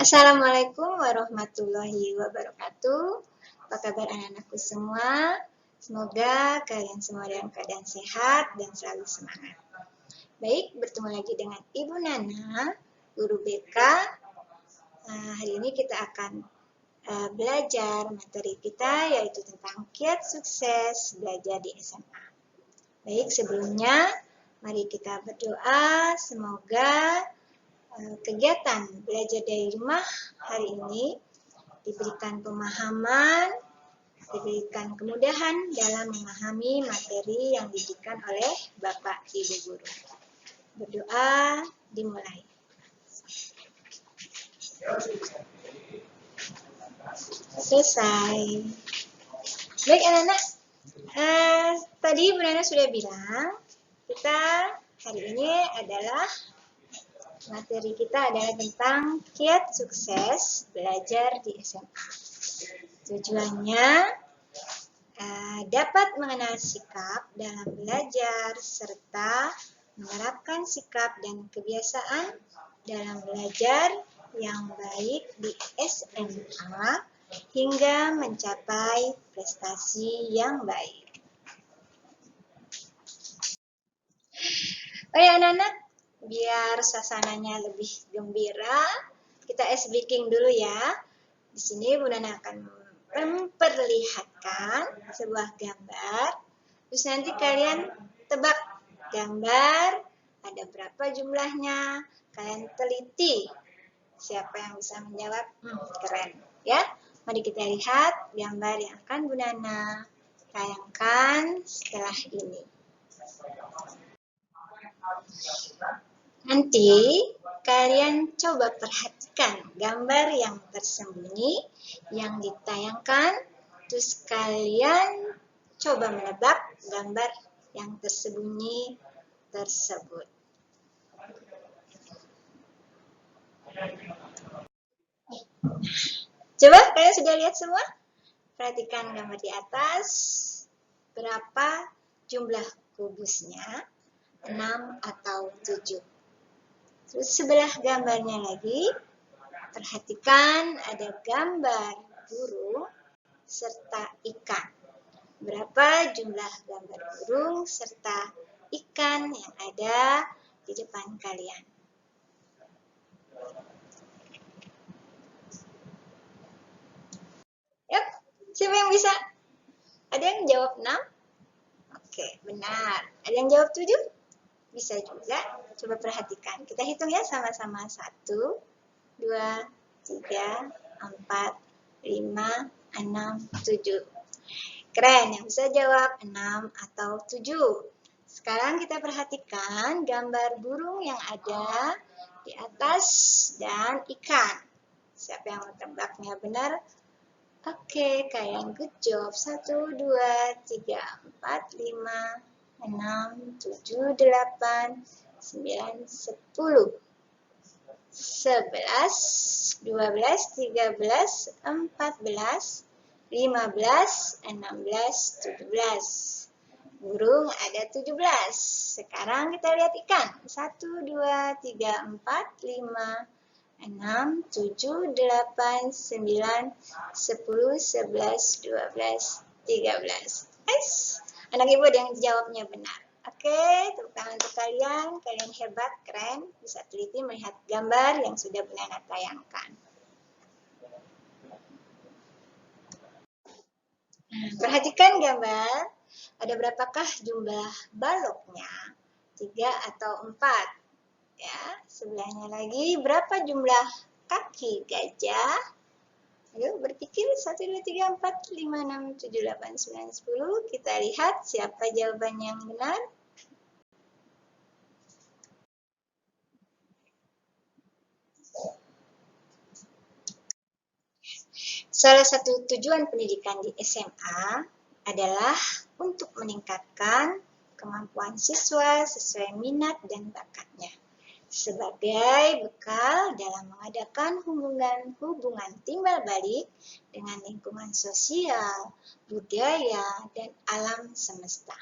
Assalamualaikum warahmatullahi wabarakatuh. Apa kabar anak-anakku semua? Semoga kalian semua dalam keadaan sehat dan selalu semangat. Baik, bertemu lagi dengan Ibu Nana, guru BK. Hari ini kita akan belajar materi kita yaitu tentang kiat sukses belajar di SMA. Baik, sebelumnya mari kita berdoa semoga kegiatan belajar dari rumah hari ini diberikan pemahaman, diberikan kemudahan dalam memahami materi yang diberikan oleh Bapak Ibu Guru. Berdoa dimulai. Selesai. Baik anak-anak, tadi Bu Nana sudah bilang, kita hari ini adalah materi kita adalah tentang kiat sukses belajar di SMA. Tujuannya dapat mengenal sikap dalam belajar serta menerapkan sikap dan kebiasaan dalam belajar yang baik di SMA hingga mencapai prestasi yang baik. Oke anak-anak, biar suasananya lebih gembira, kita ice breaking dulu ya. Di sini Bu Nana akan memperlihatkan sebuah gambar. Terus nanti kalian tebak gambar ada berapa jumlahnya. Kalian teliti siapa yang bisa menjawab. Keren ya. Mari kita lihat gambar yang akan Bu Nana tayangkan setelah ini. Nanti kalian coba perhatikan gambar yang tersembunyi yang ditayangkan, terus kalian coba menebak gambar yang tersembunyi tersebut. Coba kalian sudah lihat semua? Perhatikan gambar di atas, berapa jumlah kubusnya? 6 atau 7. Terus sebelah gambarnya lagi, perhatikan ada gambar burung serta ikan. Berapa jumlah gambar burung serta ikan yang ada di depan kalian? Yuk, siapa yang bisa? Ada yang jawab 6? Oke, benar. Ada yang jawab 7? Bisa juga, coba perhatikan. Kita hitung ya sama-sama. 1, 2, 3, 4, 5, 6, 7. Keren, yang bisa jawab 6 atau 7. Sekarang kita perhatikan gambar burung yang ada di atas dan ikan. Siapa yang tebaknya benar? Oke, kalian good job. 1, 2, 3, 4, 5, 6, 7, 8, 9, 10, 11, 12, 13, 14, 15, 16, 17. Burung ada 17. Sekarang kita lihat ikan. 1, 2, 3, 4, 5, 6, 7, 8, 9, 10, 11, 12, 13. Nice. Anak ibu ada yang jawabnya benar. Oke, tepuk tangan untuk kalian. Kalian hebat, keren. Bisa teliti melihat gambar yang sudah Bu Nana tayangkan. Perhatikan gambar. Ada berapakah jumlah baloknya? 3 atau 4? Ya, sebelahnya lagi berapa jumlah kaki gajah? Ayo berpikir 1, 2, 3, 4, 5, 6, 7, 8, 9, 10. Kita lihat siapa jawabannya yang benar. Salah satu tujuan pendidikan di SMA adalah untuk meningkatkan kemampuan siswa sesuai minat dan bakatnya, sebagai bekal dalam mengadakan hubungan timbal balik dengan lingkungan sosial, budaya, dan alam semesta.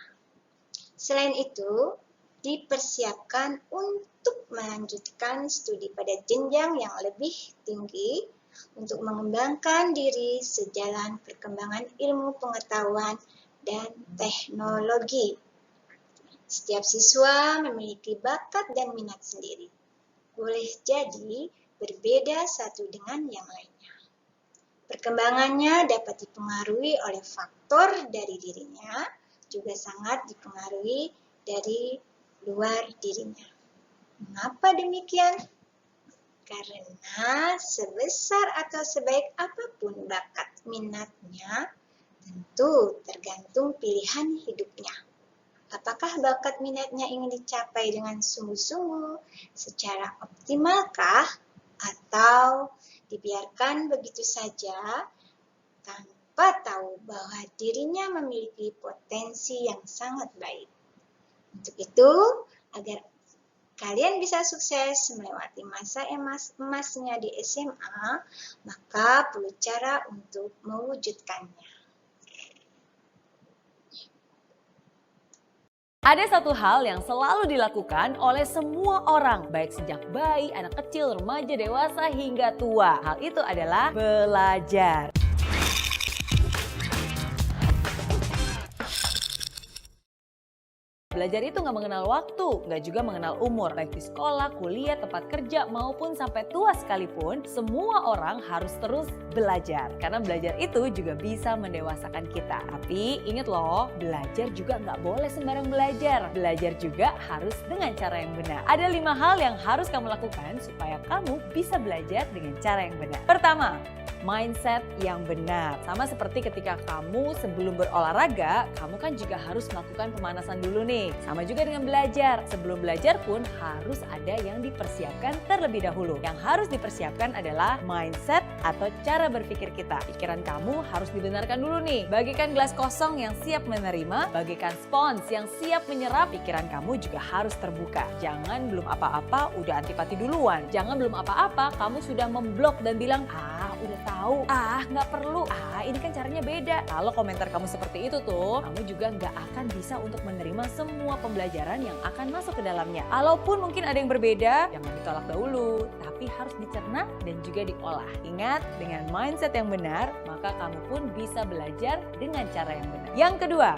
Selain itu, dipersiapkan untuk melanjutkan studi pada jenjang yang lebih tinggi untuk mengembangkan diri sejalan perkembangan ilmu pengetahuan dan teknologi. Setiap siswa memiliki bakat dan minat sendiri. Boleh jadi berbeda satu dengan yang lainnya. Perkembangannya dapat dipengaruhi oleh faktor dari dirinya, juga sangat dipengaruhi dari luar dirinya. Mengapa demikian? Karena sebesar atau sebaik apapun bakat minatnya, tentu tergantung pilihan hidupnya. Apakah bakat minatnya ingin dicapai dengan sungguh-sungguh, secara optimalkah, atau dibiarkan begitu saja tanpa tahu bahwa dirinya memiliki potensi yang sangat baik. Untuk itu, agar kalian bisa sukses melewati masa emasnya di SMA, maka perlu cara untuk mewujudkannya. Ada satu hal yang selalu dilakukan oleh semua orang, baik sejak bayi, anak kecil, remaja, dewasa, hingga tua. Hal itu adalah belajar. Belajar itu nggak mengenal waktu, nggak juga mengenal umur. Baik di sekolah, kuliah, tempat kerja, maupun sampai tua sekalipun, semua orang harus terus belajar. Karena belajar itu juga bisa mendewasakan kita. Tapi ingat loh, belajar juga nggak boleh sembarang belajar. Belajar juga harus dengan cara yang benar. Ada 5 hal yang harus kamu lakukan supaya kamu bisa belajar dengan cara yang benar. Pertama, mindset yang benar. Sama seperti ketika kamu sebelum berolahraga, kamu kan juga harus melakukan pemanasan dulu nih. Sama juga dengan belajar. Sebelum belajar pun harus ada yang dipersiapkan terlebih dahulu. Yang harus dipersiapkan adalah mindset atau cara berpikir kita. Pikiran kamu harus dibenarkan dulu nih. Bagikan gelas kosong yang siap menerima, bagikan spons yang siap menyerap. Pikiran kamu juga harus terbuka. Jangan belum apa-apa udah antipati duluan. Jangan belum apa-apa kamu sudah memblok dan bilang, udah tahu, nggak perlu, ini kan caranya beda. Kalau komentar kamu seperti itu tuh, kamu juga nggak akan bisa untuk menerima semua pembelajaran yang akan masuk ke dalamnya. Kalaupun mungkin ada yang berbeda, jangan ditolak dahulu, tapi harus dicerna dan juga diolah. Ingat, dengan mindset yang benar, maka kamu pun bisa belajar dengan cara yang benar. Yang kedua,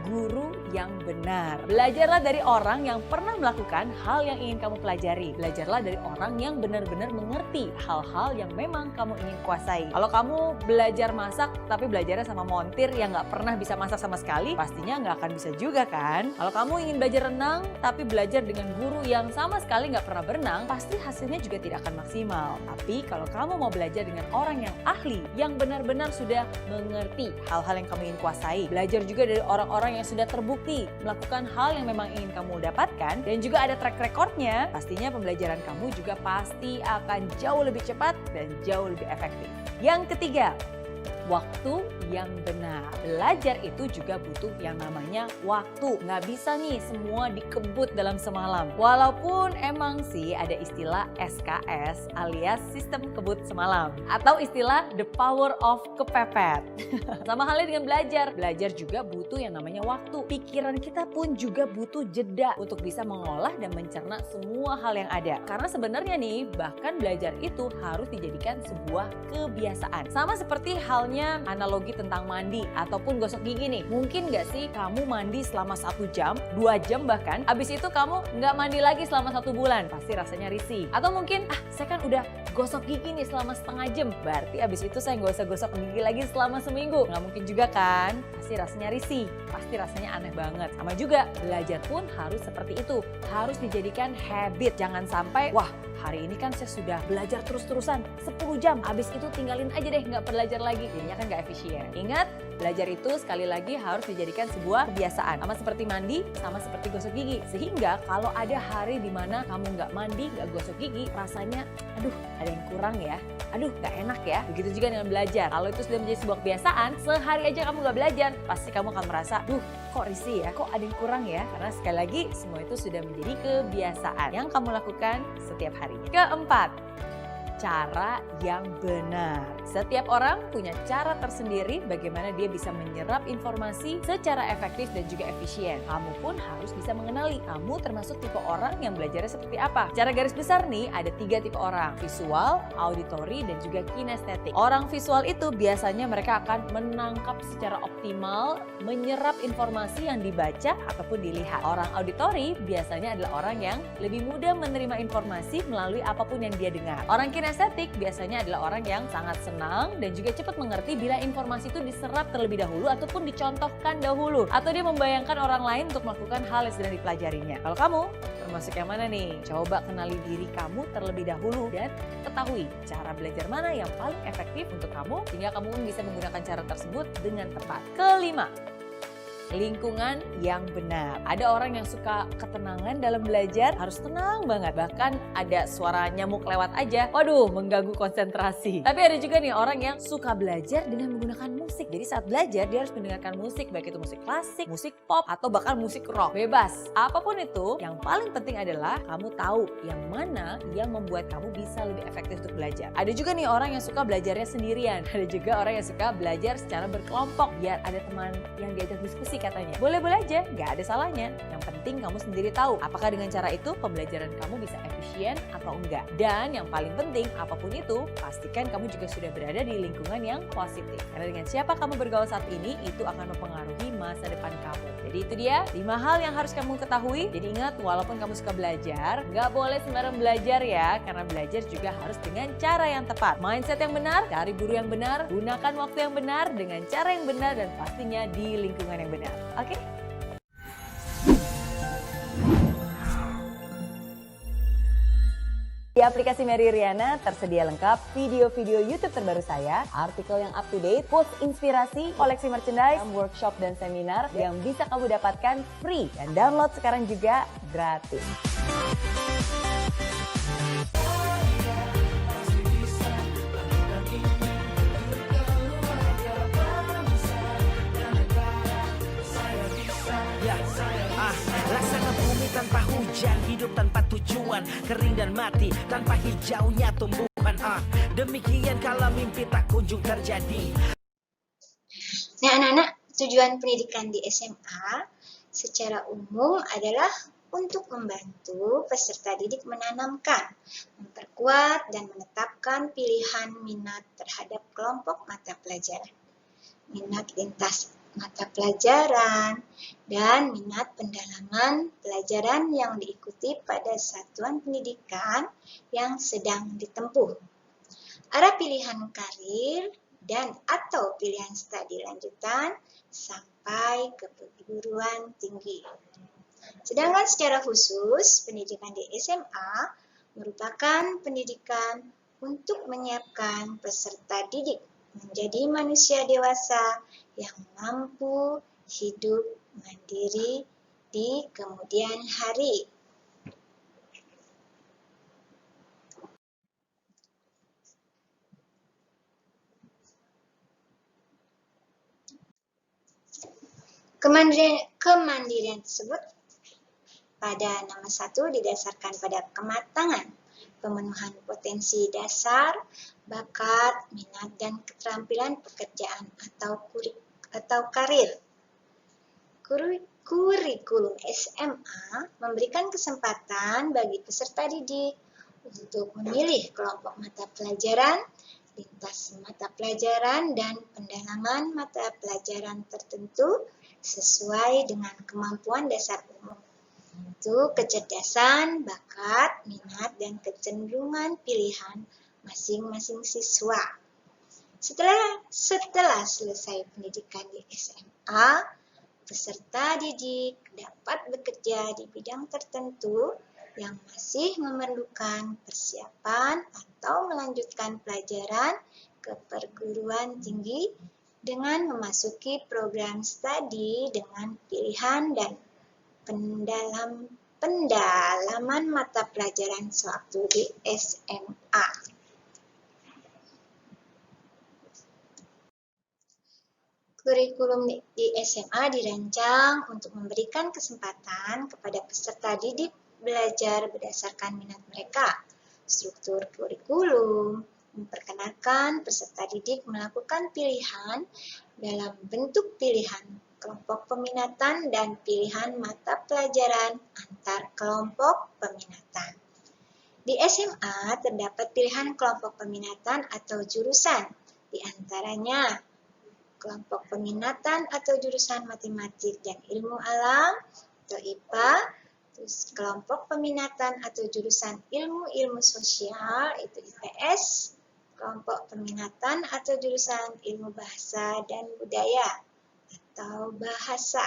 guru yang benar. Belajarlah dari orang yang pernah melakukan hal yang ingin kamu pelajari. Belajarlah dari orang yang benar-benar mengerti hal-hal yang memang kamu ingin kuasai. Kalau kamu belajar masak tapi belajarnya sama montir yang nggak pernah bisa masak sama sekali, pastinya nggak akan bisa juga kan? Kalau kamu ingin belajar renang tapi belajar dengan guru yang sama sekali nggak pernah berenang, pasti hasilnya juga tidak akan maksimal. Tapi kalau kamu mau belajar dengan orang yang ahli, yang benar-benar sudah mengerti hal-hal yang kamu ingin kuasai, belajar juga dari orang-orang yang sudah terbukti melakukan hal yang memang ingin kamu dapatkan dan juga ada track recordnya, pastinya pembelajaran kamu juga pasti akan jauh lebih cepat dan jauh lebih efektif. Yang ketiga, waktu yang benar. Belajar itu juga butuh yang namanya waktu. Nggak bisa nih semua dikebut dalam semalam. Walaupun emang sih ada istilah SKS alias sistem kebut semalam. Atau istilah the power of kepepet. Sama halnya dengan belajar. Belajar juga butuh yang namanya waktu. Pikiran kita pun juga butuh jeda untuk bisa mengolah dan mencerna semua hal yang ada. Karena sebenarnya nih, bahkan belajar itu harus dijadikan sebuah kebiasaan. Sama seperti halnya analogi tentang mandi ataupun gosok gigi nih. Mungkin gak sih kamu mandi selama 1 jam, 2 jam bahkan, abis itu kamu gak mandi lagi selama 1 bulan, pasti rasanya risih. Atau mungkin, saya kan udah gosok gigi nih selama setengah jam, berarti abis itu saya gak usah gosok gigi lagi selama seminggu. Gak mungkin juga kan, pasti rasanya risih, pasti rasanya aneh banget. Sama juga, belajar pun harus seperti itu, harus dijadikan habit. Jangan sampai, wah hari ini kan saya sudah belajar terus-terusan 10 jam, abis itu tinggalin aja deh, gak belajar lagi. Jadinya kan gak efisien. Ingat, belajar itu sekali lagi harus dijadikan sebuah kebiasaan. Sama seperti mandi, sama seperti gosok gigi. Sehingga kalau ada hari di mana kamu nggak mandi, nggak gosok gigi, rasanya, aduh ada yang kurang ya, aduh nggak enak ya. Begitu juga dengan belajar. Kalau itu sudah menjadi sebuah kebiasaan, sehari aja kamu nggak belajar, pasti kamu akan merasa, duh kok risih ya, kok ada yang kurang ya. Karena sekali lagi, semua itu sudah menjadi kebiasaan yang kamu lakukan setiap harinya. Keempat, cara yang benar. Setiap orang punya cara tersendiri bagaimana dia bisa menyerap informasi secara efektif dan juga efisien. Kamu pun harus bisa mengenali kamu termasuk tipe orang yang belajarnya seperti apa. Secara garis besar nih ada 3 tipe orang, visual, auditory, dan juga kinestetik. Orang visual itu biasanya mereka akan menangkap secara optimal, menyerap informasi yang dibaca ataupun dilihat. Orang auditory biasanya adalah orang yang lebih mudah menerima informasi melalui apapun yang dia dengar. Orang kinestetik biasanya adalah orang yang sangat senang dan juga cepat mengerti bila informasi itu diserap terlebih dahulu ataupun dicontohkan dahulu, atau dia membayangkan orang lain untuk melakukan hal yang sedang dipelajarinya. Kalau kamu termasuk yang mana nih? Coba kenali diri kamu terlebih dahulu dan ketahui cara belajar mana yang paling efektif untuk kamu sehingga kamu pun bisa menggunakan cara tersebut dengan tepat. Kelima, lingkungan yang benar. Ada orang yang suka ketenangan dalam belajar, harus tenang banget. Bahkan ada suara nyamuk lewat aja, waduh, mengganggu konsentrasi. Tapi ada juga nih orang yang suka belajar dengan menggunakan musik. Jadi saat belajar dia harus mendengarkan musik, baik itu musik klasik, musik pop, atau bahkan musik rock. Bebas. Apapun itu, yang paling penting adalah kamu tahu yang mana yang membuat kamu bisa lebih efektif untuk belajar. Ada juga nih orang yang suka belajarnya sendirian. Ada juga orang yang suka belajar secara berkelompok, biar ada teman yang diajak diskusi katanya. Boleh-boleh aja, nggak ada salahnya. Yang penting kamu sendiri tahu apakah dengan cara itu pembelajaran kamu bisa efisien atau enggak. Dan yang paling penting, apapun itu, pastikan kamu juga sudah berada di lingkungan yang positif. Karena dengan siapa kamu bergaul saat ini, itu akan mempengaruhi masa depan kamu. Jadi itu dia 5 hal yang harus kamu ketahui. Jadi ingat, walaupun kamu suka belajar, nggak boleh sembarang belajar ya. Karena belajar juga harus dengan cara yang tepat. Mindset yang benar, cari guru yang benar, gunakan waktu yang benar, dengan cara yang benar, dan pastinya di lingkungan yang benar. Oke? Di aplikasi Mary Riana tersedia lengkap video-video YouTube terbaru saya, artikel yang up to date, post inspirasi, koleksi merchandise, workshop dan seminar yang bisa kamu dapatkan free dan download sekarang juga gratis. Laksana bumi tanpa hujan, hidup tanpa tujuan, kering dan mati tanpa hijaunya tumbuhan. Demikian kalau mimpi tak kunjung terjadi. Nah, anak-anak, tujuan pendidikan di SMA secara umum adalah untuk membantu peserta didik menanamkan, memperkuat, dan menetapkan pilihan minat terhadap kelompok mata pelajaran, minat lintas mata pelajaran, dan minat pendalaman pelajaran yang diikuti pada satuan pendidikan yang sedang ditempuh. Arah pilihan karir dan atau pilihan studi lanjutan sampai ke perguruan tinggi. Sedangkan secara khusus, pendidikan di SMA merupakan pendidikan untuk menyiapkan peserta didik menjadi manusia dewasa yang mampu hidup mandiri di kemudian hari. Kemandirian tersebut pada nomor 1 didasarkan pada kematangan, pemenuhan potensi dasar, bakat, minat, dan keterampilan pekerjaan atau karir. Kurikulum SMA memberikan kesempatan bagi peserta didik untuk memilih kelompok mata pelajaran, lintas mata pelajaran, dan pendalaman mata pelajaran tertentu sesuai dengan kemampuan dasar umum. Itu kecerdasan, bakat, minat, dan kecenderungan pilihan masing-masing siswa. Setelah selesai pendidikan di SMA, peserta didik dapat bekerja di bidang tertentu yang masih memerlukan persiapan atau melanjutkan pelajaran ke perguruan tinggi dengan memasuki program studi dengan pilihan dan pendalaman mata pelajaran sewaktu di SMA. Kurikulum di SMA dirancang untuk memberikan kesempatan kepada peserta didik belajar berdasarkan minat mereka, struktur kurikulum, memperkenalkan peserta didik melakukan pilihan dalam bentuk pilihan kelompok peminatan dan pilihan mata pelajaran antar kelompok peminatan. Di SMA terdapat pilihan kelompok peminatan atau jurusan, di antaranya kelompok peminatan atau jurusan matematik dan ilmu alam atau IPA, terus kelompok peminatan atau jurusan ilmu-ilmu sosial itu IPS, kelompok peminatan atau jurusan ilmu bahasa dan budaya atau bahasa.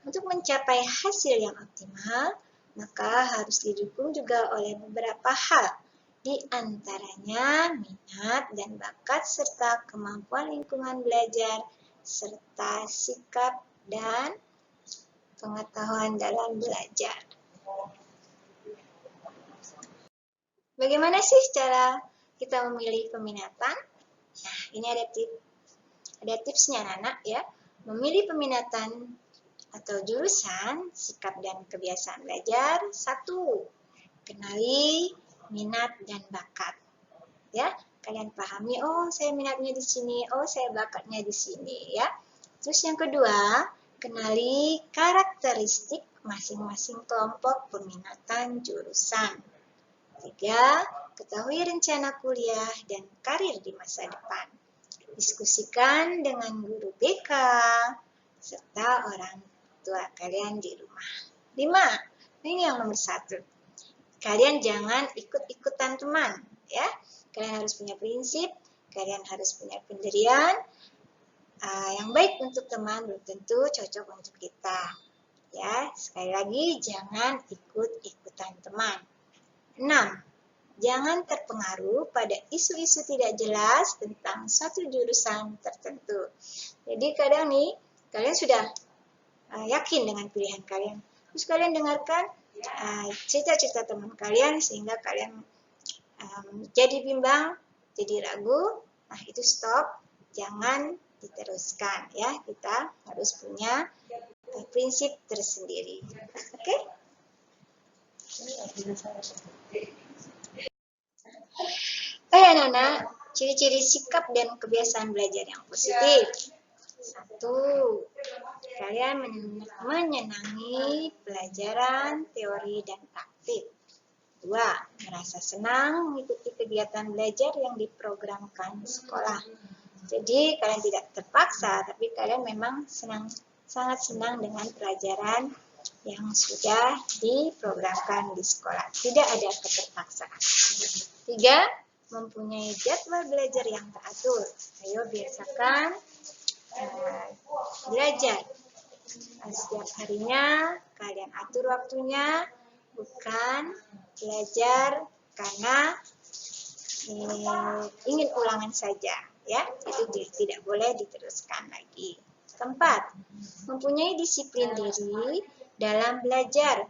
Untuk mencapai hasil yang optimal, maka harus didukung juga oleh beberapa hal, di antaranya minat dan bakat serta kemampuan lingkungan belajar, serta sikap dan pengetahuan dalam belajar. Bagaimana sih cara kita memilih peminatan? Nah, ini ada tipsnya anak ya. Memilih peminatan atau jurusan, sikap dan kebiasaan belajar. 1. Kenali minat dan bakat. Ya, kalian pahami, oh saya minatnya di sini, oh saya bakatnya di sini ya. Terus yang kedua, kenali karakteristik masing-masing kelompok peminatan jurusan. 3. Ketahui rencana kuliah dan karir di masa depan. Diskusikan dengan guru BK serta orang tua kalian di rumah. 5. Ini yang nomor 1. Kalian jangan ikut-ikutan teman, ya. Kalian harus punya prinsip, kalian harus punya pendirian. Yang baik untuk teman belum tentu cocok untuk kita. Ya, sekali lagi jangan ikut-ikutan teman. 6. Jangan terpengaruh pada isu-isu tidak jelas tentang suatu jurusan tertentu. Jadi kadang nih, kalian sudah yakin dengan pilihan kalian. Terus kalian dengarkan cerita-cerita teman kalian sehingga kalian jadi bimbang, jadi ragu. Nah, itu stop, jangan diteruskan ya. Kita harus punya prinsip tersendiri. Oke? Anak-anak, ciri-ciri sikap dan kebiasaan belajar yang positif. 1. Kalian menyenangi pelajaran, teori, dan praktik. 2. Merasa senang mengikuti kegiatan belajar yang diprogramkan sekolah. Jadi kalian tidak terpaksa, tapi kalian memang sangat senang dengan pelajaran yang sudah diprogramkan di sekolah. Tidak ada keterpaksaan. 3. Mempunyai jadwal belajar yang teratur. Ayo biasakan belajar. Setiap harinya kalian atur waktunya, bukan belajar karena ingin ulangan saja, ya. Itu tidak boleh diteruskan lagi. 4. Mempunyai disiplin diri dalam belajar.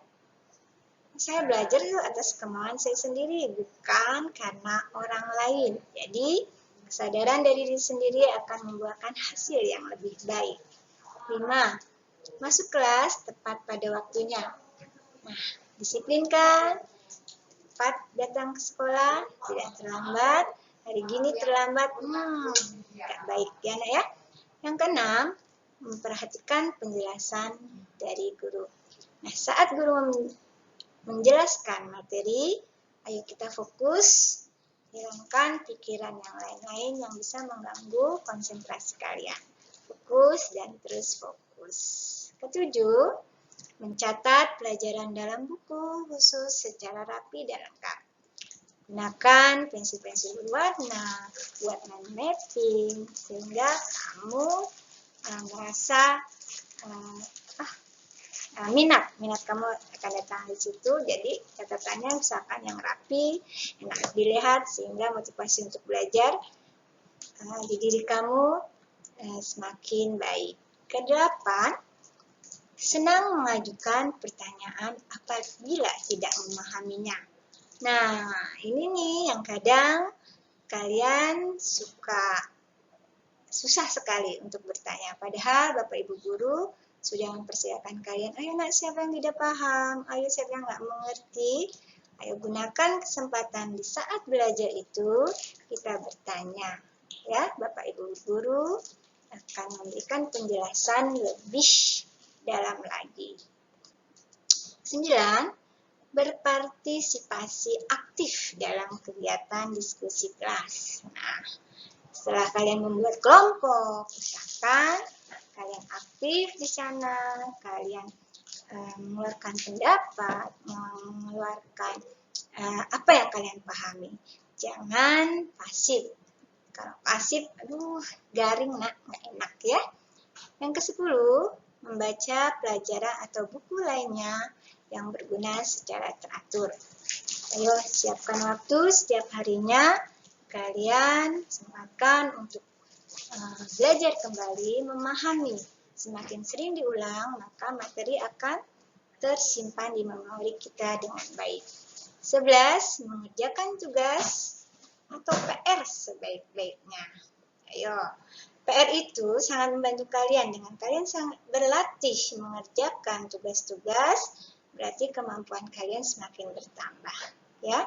Saya belajar itu atas kemauan saya sendiri, bukan karena orang lain. Jadi, kesadaran dari diri sendiri akan membuahkan hasil yang lebih baik. 5. Masuk kelas tepat pada waktunya. Nah, disiplinkan. Tepat datang ke sekolah, tidak terlambat. Hari gini terlambat, tidak baik ya, nak ya. Yang keenam, memperhatikan penjelasan dari guru. Nah, saat guru menjelaskan materi, ayo kita fokus, hilangkan pikiran yang lain-lain yang bisa mengganggu konsentrasi kalian. Fokus dan terus fokus. 7. Mencatat pelajaran dalam buku khusus secara rapi dan lengkap. Gunakan pensil-pensil berwarna buat mind mapping sehingga kamu merasa minat kamu akan datang di situ. Jadi catatannya misalkan yang rapi, enak dilihat sehingga motivasi untuk belajar di diri kamu semakin baik. 8. Senang mengajukan pertanyaan apabila tidak memahaminya. Nah, ini nih yang kadang kalian susah sekali untuk bertanya. Padahal Bapak Ibu Guru sudah mempersiapkan kalian. Ayo nak, siapa yang tidak paham? Ayo siapa yang nggak mengerti? Ayo gunakan kesempatan di saat belajar itu kita bertanya. Ya, Bapak Ibu guru akan memberikan penjelasan lebih dalam lagi. 9. Berpartisipasi aktif dalam kegiatan diskusi kelas. Nah, setelah kalian membuat kelompok, misalkan kalian aktif di sana, kalian mengeluarkan pendapat, mengeluarkan apa yang kalian pahami. Jangan pasif. Kalau pasif, aduh, garing nak, nggak enak ya. Yang ke-10, membaca pelajaran atau buku lainnya yang berguna secara teratur. Ayo siapkan waktu setiap harinya, kalian sempatkan untuk belajar kembali, memahami. Semakin sering diulang, maka materi akan tersimpan di memori kita dengan baik. 11. Mengerjakan tugas atau PR sebaik-baiknya. Ayo, PR itu sangat membantu kalian. Dengan kalian sangat berlatih mengerjakan tugas-tugas, berarti kemampuan kalian semakin bertambah. Ya,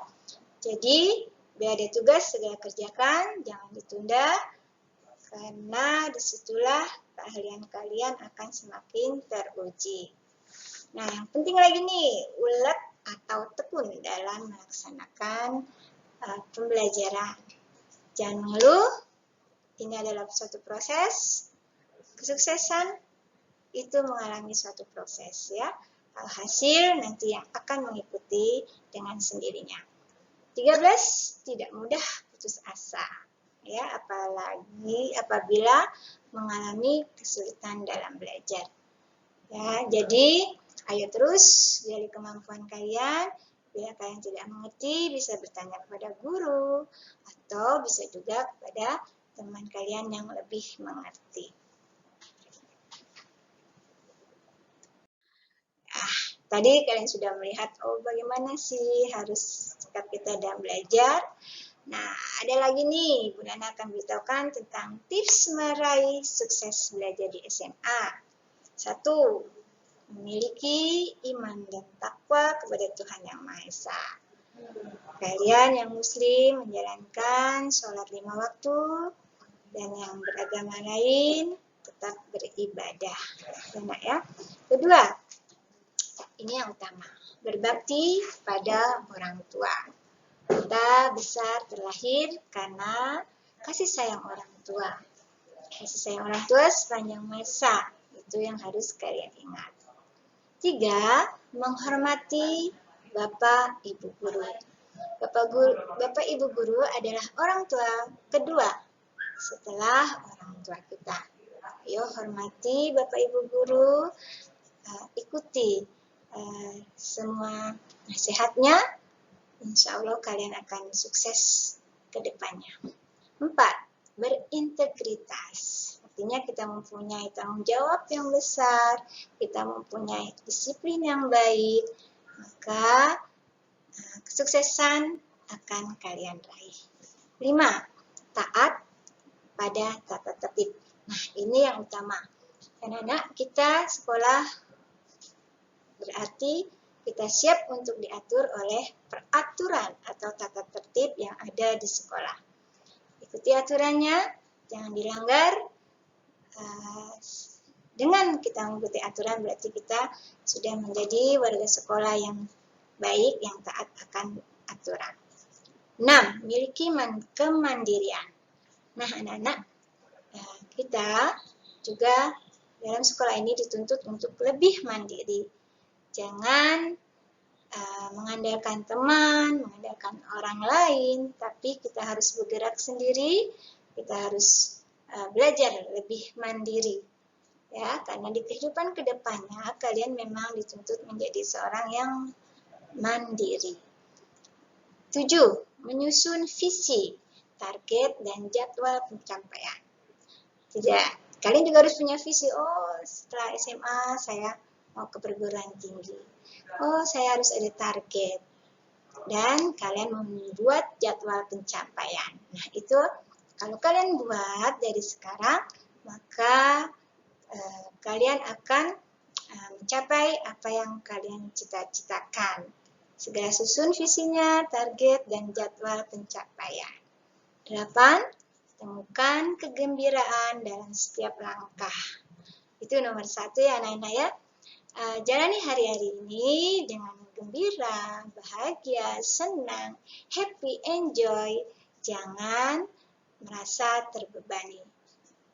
jadi bila ada tugas segera kerjakan, jangan ditunda, karena disitulah keahlian kalian akan semakin teruji. Nah, yang penting lagi nih, ulet atau tekun dalam melaksanakan pembelajaran. Jangan mengeluh, ini adalah suatu proses. Kesuksesan itu mengalami suatu proses ya. Hasil nanti yang akan mengikuti dengan sendirinya. 13. Tidak mudah putus asa. Ya, apalagi apabila mengalami kesulitan dalam belajar. Ya, jadi ayo terus gali kemampuan kalian. Bila kalian tidak mengerti, bisa bertanya kepada guru atau bisa juga kepada teman kalian yang lebih mengerti. Tadi kalian sudah melihat, bagaimana sih harus sikap kita dalam belajar. Nah, ada lagi nih, Bu Nana akan beritahukan tentang tips meraih sukses belajar di SMA. 1. Memiliki iman dan takwa kepada Tuhan Yang Maha Esa. Kalian yang muslim menjalankan sholat 5 waktu, dan yang beragama lain tetap beribadah. Enak ya. 2. Ini yang utama, berbakti pada orang tua. Kita besar terlahir karena kasih sayang orang tua. Kasih sayang orang tua sepanjang masa, itu yang harus kalian ingat. 3. Menghormati Bapak Ibu Guru. Bapak Ibu Guru adalah orang tua kedua setelah orang tua kita. Ayo hormati Bapak Ibu Guru, ikuti semua nasihatnya. Insya Allah kalian akan sukses ke depannya. 4. Berintegritas. Artinya kita mempunyai tanggung jawab yang besar, kita mempunyai disiplin yang baik, maka kesuksesan akan kalian raih. 5. Taat pada tata tertib. Nah, ini yang utama. Anak-anak kita sekolah berarti kita siap untuk diatur oleh peraturan atau tata tertib yang ada di sekolah. Ikuti aturannya, jangan dilanggar. Dengan kita mengikuti aturan berarti kita sudah menjadi warga sekolah yang baik, yang taat akan aturan. 6. Miliki kemandirian. Nah, anak-anak, kita juga dalam sekolah ini dituntut untuk lebih mandiri. Jangan mengandalkan teman, mengandalkan orang lain, tapi kita harus bergerak sendiri, kita harus belajar lebih mandiri. Ya, karena di kehidupan kedepannya kalian memang dituntut menjadi seorang yang mandiri. 7. Menyusun visi, target, dan jadwal pencapaian. Tidak, kalian juga harus punya visi. Setelah SMA saya mau ke perguruan tinggi. Saya harus ada target. Dan kalian membuat jadwal pencapaian. Nah, itu kalau kalian buat dari sekarang, maka kalian akan mencapai apa yang kalian cita-citakan. Segera susun visinya, target, dan jadwal pencapaian. 8. Temukan kegembiraan dalam setiap langkah. Itu nomor 1 ya anak-anak ya. Jalani hari-hari ini dengan gembira, bahagia, senang, happy, enjoy. Jangan merasa terbebani.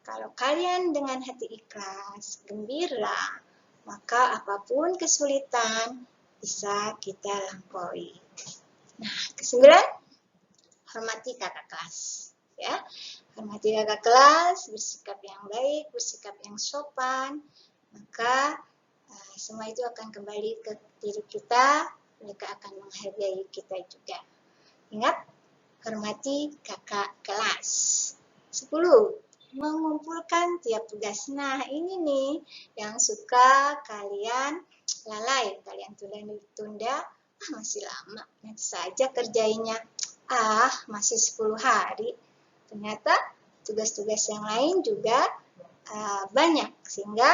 Kalau kalian dengan hati ikhlas, gembira, maka apapun kesulitan bisa kita lampaui. Nah, ke-9, hormati kakak kelas. Ya, hormati kakak kelas, bersikap yang baik, bersikap yang sopan, maka semua itu akan kembali ke diri kita, mereka akan menghargai kita juga. Ingat, hormati kakak kelas. 10. Mengumpulkan tiap tugas. Nah, ini nih yang suka kalian lalai, kalian tunda-tunda, masih lama, nanti saja kerjainnya. Masih 10 hari. Ternyata tugas-tugas yang lain juga banyak, sehingga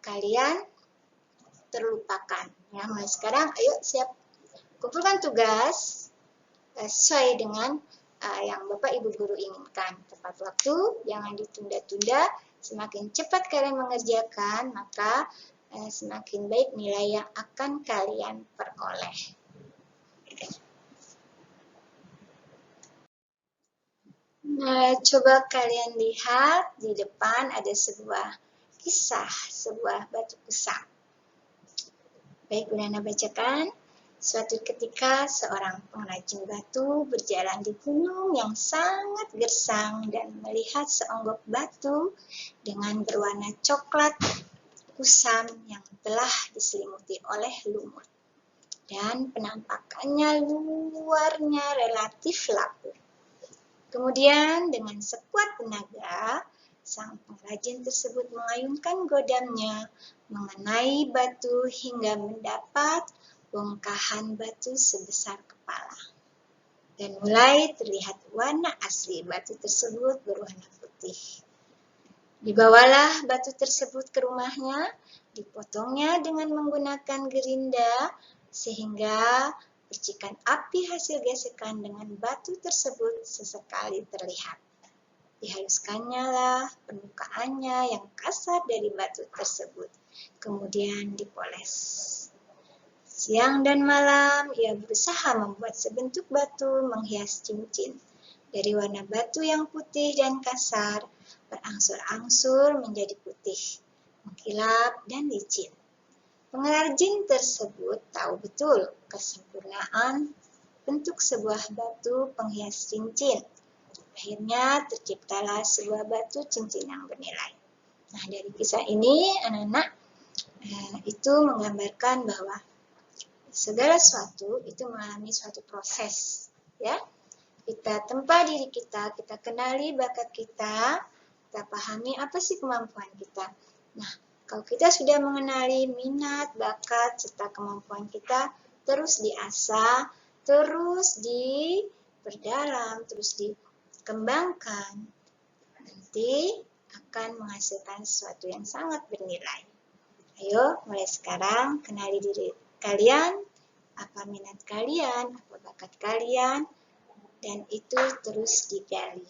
kalian terlupakan. Ya, mulai sekarang, ayo siap kumpulkan tugas sesuai dengan yang Bapak Ibu Guru inginkan. Tepat waktu, jangan ditunda-tunda. Semakin cepat kalian mengerjakan, maka semakin baik nilai yang akan kalian peroleh. Nah, coba kalian lihat di depan ada sebuah kisah, sebuah batu kusam. Baik, Unana bacakan. Suatu ketika seorang pengrajin batu berjalan di gunung yang sangat gersang dan melihat seonggok batu dengan berwarna coklat kusam yang telah diselimuti oleh lumut. Dan penampakannya luarnya relatif lapuk. Kemudian dengan sekuat tenaga, sang pengrajin tersebut mengayunkan godamnya mengenai batu hingga mendapat bongkahan batu sebesar kepala. Dan mulai terlihat warna asli batu tersebut berwarna putih. Dibawalah batu tersebut ke rumahnya, dipotongnya dengan menggunakan gerinda, sehingga percikan api hasil gesekan dengan batu tersebut sesekali terlihat. Dihaluskannya lah permukaannya yang kasar dari batu tersebut, kemudian dipoles. Siang dan malam ia berusaha membuat sebentuk batu menghias cincin. Dari warna batu yang putih dan kasar, berangsur-angsur menjadi putih, mengkilap dan licin. Pengrajin tersebut tahu betul kesempurnaan bentuk sebuah batu penghias cincin. Akhirnya terciptalah sebuah batu cincin yang bernilai. Nah, dari kisah ini anak-anak itu menggambarkan bahwa segala sesuatu itu mengalami suatu proses, ya. Kita tempa diri kita kenali bakat kita pahami apa sih kemampuan kita. Nah, kalau kita sudah mengenali minat, bakat, serta kemampuan kita, terus diasah, terus diperdalam, terus dikembangkan, nanti akan menghasilkan sesuatu yang sangat bernilai. Ayo, mulai sekarang kenali diri kalian, apa minat kalian, apa bakat kalian, dan itu terus digali.